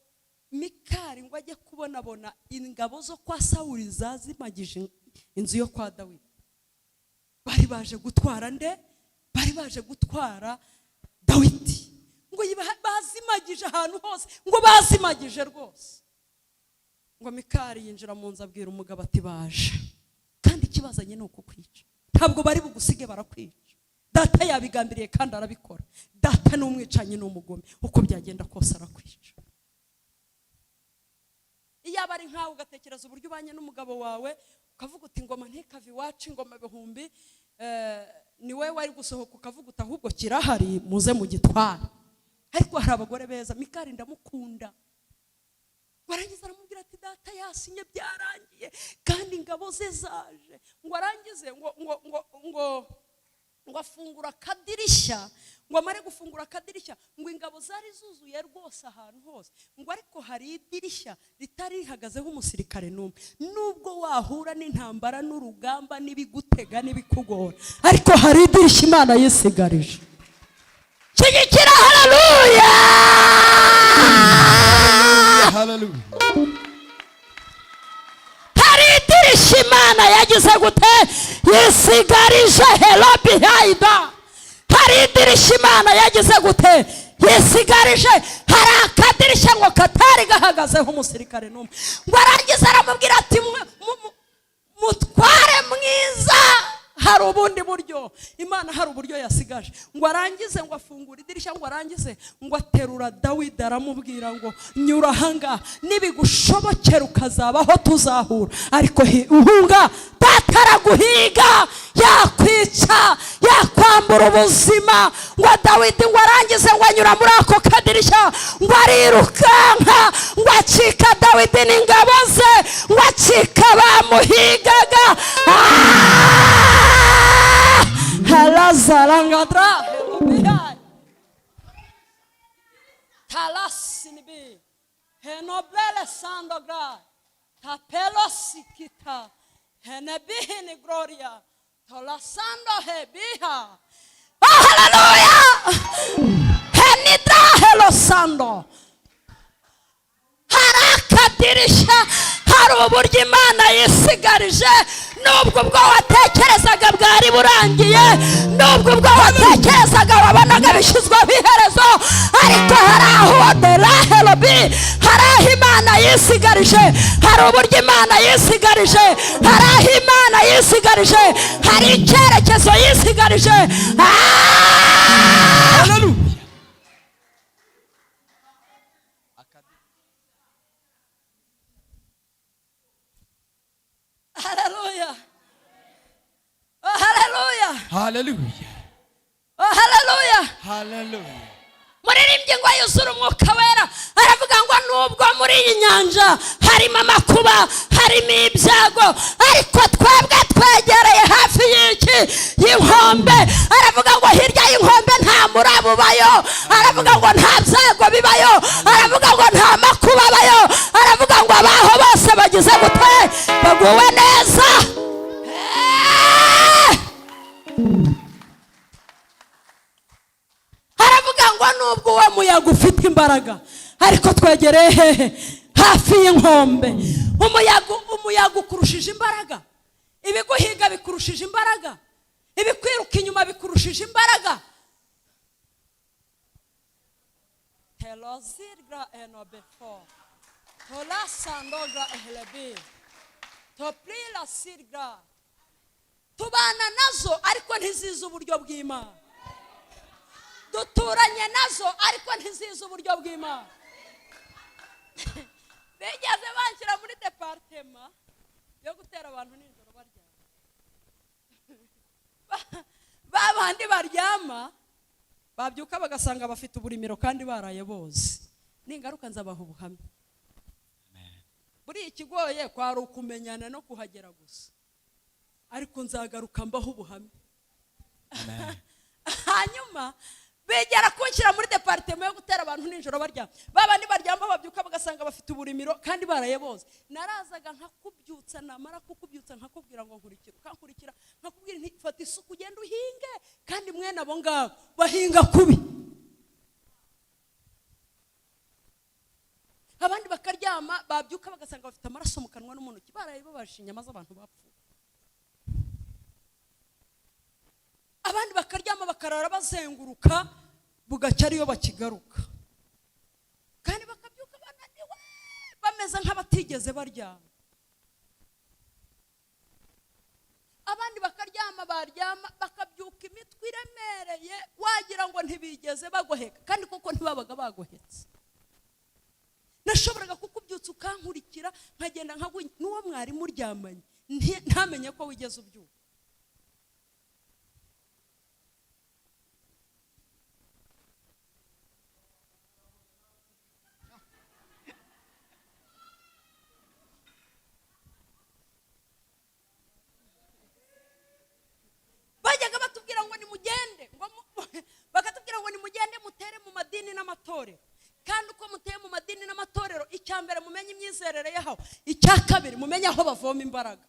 Mikali ngo ajye kubona ingabo zo kwa Sawuli zazimagije inzu yo kwa Dawidi. Bari baje gutwara nde? Bari baje gutwara Dawidi. Ngo bazimagije ahantu hose, ngo bazimagije rwose. Ngo Mikali yinjira mu nzu abwira umugabo ati baje, kandi ikibazanye ni uko kwica. Ntabwo bari bugusige, barakwica. Data yabigambiriye kandi arabikora. Data ni umwicanyi n'umugome, uko byagenda kose arakwica. Iyo abari nkawe ugatekereza uburyo ubanye n'umugabo wawe, ukavuga uti ingoma ntikave iwacu, ingoma ibihumbi, ni wowe wari gusohoka ukavuga uti ahubwo kirahari muze mu gitwara. Ariko hari abagore beza. Mikali ndamukunda. Warangiza aramubwira ati data yasinye byarangiye kandi ingabo ze zaje. Ngo arangize ngo ngo afungura akadirishya, ngo amare gufungura akadirishya, ngo ingabo zari zuzuye rwose ahantu hose, ngo ariko hari idirishya ritari rihagazeho umusirikare n'umwe. Nubwo wahura n'intambara n'urugamba n'ibigutega n'ibikugora, ariko hari idirishya Imana yisigarije. Shyigikira haleluya. Hallelujah. Hari idirishya Imana yagize gute? Yisigarije. Hello behind. Hari idirishya Imana yagize gute? Yisigarije. Hari akadirishya ngo katari gahagazeho umusirikare n'umwe. Ngo arangiza aramubwira ati mutware mwiza, hari ubundi buryo. Imana hari uburyo yasigaje. Ngo arangize ngo afungura idirishya, ngo arangize ngo aterura Dawidi aramubwira ngo nyura hanga, nibigushobokera ukazabaho tuzahura, ariko uhunga tataraguhiga yakwica yakwambura ubuzima. Ngo Dawidi ngo arangize ngo anyura muri ako kadirishya, ngo arirukanka, ngo acika Dawidi n'ingabo ze, ngo acika bamuhigaga. Halazarangadra helobihai talasinibi henoblele sandogra tapelosikita henebihini gloria tolasando hebiha. Oh, hallelujah. Henidra helosando. Hari akadirishya, hari uburyo Imana yisigarije. Nubwo ubwo watekerezaga bwari burangiye, nubwo ubwo watekerezaga wabonaga bishyizweho iherezo, ariko hari aho deraherobi, hari aho Imana yisigarije, hari uburyo Imana yisigarije, hari aho Imana yisigarije, hari icyerekezo yisigarije. Hallelujah. Hallelujah. Oh, hallelujah. Hallelujah. Oh, hallelujah. Hallelujah. Muririmbyi ngo yuzura umwuka wera, aravuga ngo nubwo muri iyi nyanja harimo amakuba, harimo ibyago, ariko twebwe twegereye hafi y'iki y'inkombe. Aravuga ngo hirya y'inkombe nta muraba ubayo, aravuga ngo nta byago bibayo, aravuga ngo nta makuba abayo, aravuga ngo abaho bose bagize gute? Baguwe neza. Aravuga ngo nubwo uwo muyaga ufite imbaraga, ariko twegereye hehe? Hafi y'inkombe. Umuyaga ukurushije imbaraga, ibiguhiga bikurushije imbaraga, ibikwiruka inyuma bikurushije imbaraga. Helozirgra enobefo tola sandogra ehlebi toplila sirgra. Tubana nazo ariko ntizizi uburyo bw'Imana, duturanye nazo ariko ntizizi uburyo bw'Imana. Bigeze banshyira muri departema yo gutera abantu nijoro baryama. Babandi baryama babyuka bagasanga bafite uburimiro kandi baraye bose. Ningaruka nzabaha ubuhamya. Buri ikigoye kwari ukumenyana no kuhagera gusa, ariko nzagaruka mbaho ubuhamya. Hanyuma begera kunshyira muri departema yo gutera abantu nijoro baryama. Babandi baryama babyuka bagasanga bafite uburimiro kandi baraye bose. Narazaga nkakubyutsa, namara kukubyutsa nkakubwira ngo nkurikira, ukankurikira nkakubwira nti fata isuku ugenda uhinge, kandi mwene abo ngabo bahinga kubi. Abandi bakaryama babyuka bagasanga bafite amaraso mu kanwa no mu ntoki, baraye babasha inyama z'abantu bapfuye. Abandi bakaryama bakarara bazenguruka, bugacya ariyo bakigaruka, kandi bakabyuka bananiwe bameze nk'abatigeze baryama. Abandi bakaryama baryama bakabyuka imitwe iremereye, wagira ngo ntibigeze bagoheka, kandi koko ntibabaga bagohetse. Nashoboraga kukubyutsa ukankurikira, nkagenda n'uwo mwari muryamanye ntamenye ko wigeze ubyuka. Bajyaga batubwira ngo icyambere mumenye imyizerere yaho, icyakabiri mumenye aho bavoma imbaraga.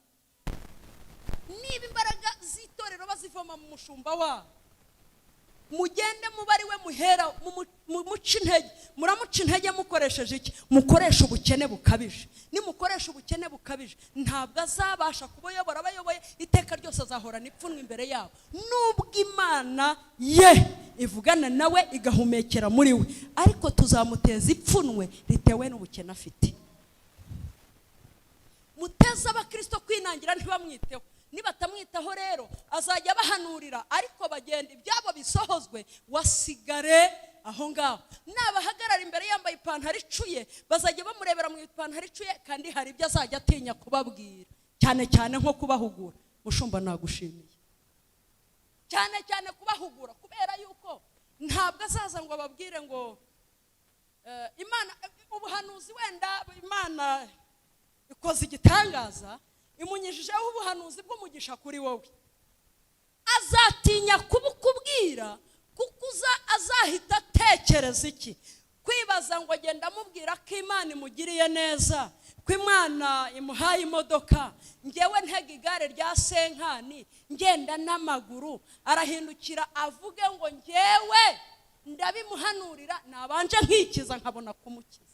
Niba imbaraga z'itorero bazivoma mu mushumba wabo, mugende mubari we muhera muca intege. Muramuca intege mukoresheje iki? Mukoresha ubukene bukabije. Nimukoresha ubukene bukabije ntabwo azabasha kubayobora. Abayoboye iteka ryose azahorana ipfunwe imbere yabo, nubwo Imana ye ivugana nawe igahumekera muri we, ariko tuzamuteza ipfunwe ritewe n'ubukene afite. Muteza abakristo kwinangira ntibamwiteho. Nibatamwitaho rero azajya bahanurira, ariko bagenda ibyabo bisohozwe, wasigare aho ngaho. Nabahagarara imbere yambaye ipantaro icuye, bazajya bamurebera mu ipantaro icuye, kandi hari ibyo azajya atinya kubabwira, cyane cyane nko kubahugura. Mushumba nagushimiye cyane cyane kubahugura, kubera yuko ntabwo azaza ngo ababwire ngo Imana ubuhanuzi, wenda Imana ikoze igitangaza imunyijijeho ubuhanuzi bw'umugisha kuri wowe. Azatinya kubukubwira, kuko azahita atekereza iki? Kwibaza ngo agenda amubwira ko Imana imugiriye neza, ko Imana imuhaye imodoka, ngewe ntega igare rya senkani ngenda n'amaguru. Arahindukira avuge ngo ngewe ndabimuhanurira, nabanje nkikiza nkabona kumukiza.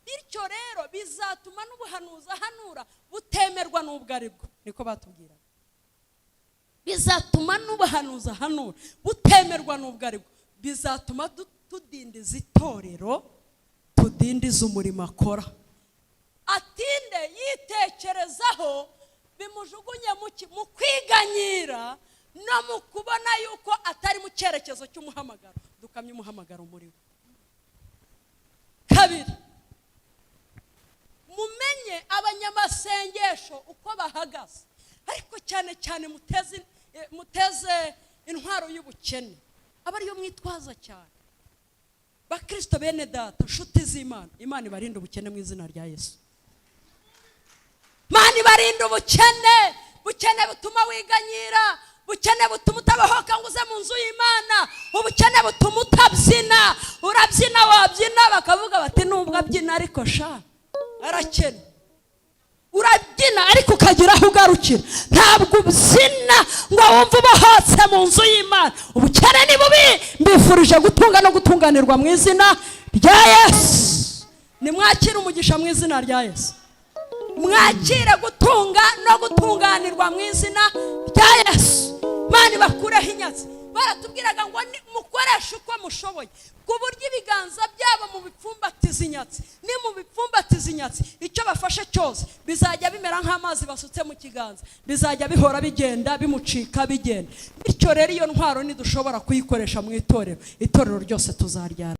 Bityo rero bizatuma n'ubuhanuzi ahanura butemerwa n'ubwo aribwo. Niko batubwira, bizatuma n'ubuhanuzi ahanura butemerwa n'ubwo aribwo. Bizatuma tudindiza itorero, tudindiza umurimo akora. Atinde yitekerezaho, bimujugunye mu kwiganyira no mu kubona yuko atari mu cyerekezo cy'umuhamagaro. Dukamye umuhamagaro muri we. Kabiri, mumenye abanyamasengesho uko bahagaze, ariko cyane cyane muteze intwaro y'ubukene. Aba ariyo mwitwaza cyane. Bakristo bene data, nshuti z'Imana, Imana ibarinde ubukene mu izina rya Yesu. Imana ibarinde ubukene, bukene butuma wiganyira, bukene butuma utabahoka ngo uze mu nzu y'Imana, ubukene butuma utabyina. Urabyina wabyina bakavuga bati nubwo abyina ariko sha arakene. Urabyina ariko ukagira aho ugarukira, ntabwo ubyina ngo wumve ubohotse mu nzu y'Imana. Ubukene ni bubi. Mbifurije gutunga no gutunganirwa mu izina rya Yesu. Nimwakire umugisha mu izina rya Yesu. Mwakire gutunga no gutunganirwa mu izina rya Yesu. Mani bakureho inyatsi. Baratubwiraga ngo mukoreshe uko mushoboye, ku buryo ibiganza byabo mu bipfumbatiza inyatsi. Ni mu bipfumbatiza inyatsi, icyo bafashe cyose bizajya bimera nk'amazi basutse mu kiganza, bizajya bihora bigenda bimucika bigenda. Bityo rero iyo ntwaro nidushobora kuyikoresha mu itorero, itorero ryose tuzaryara.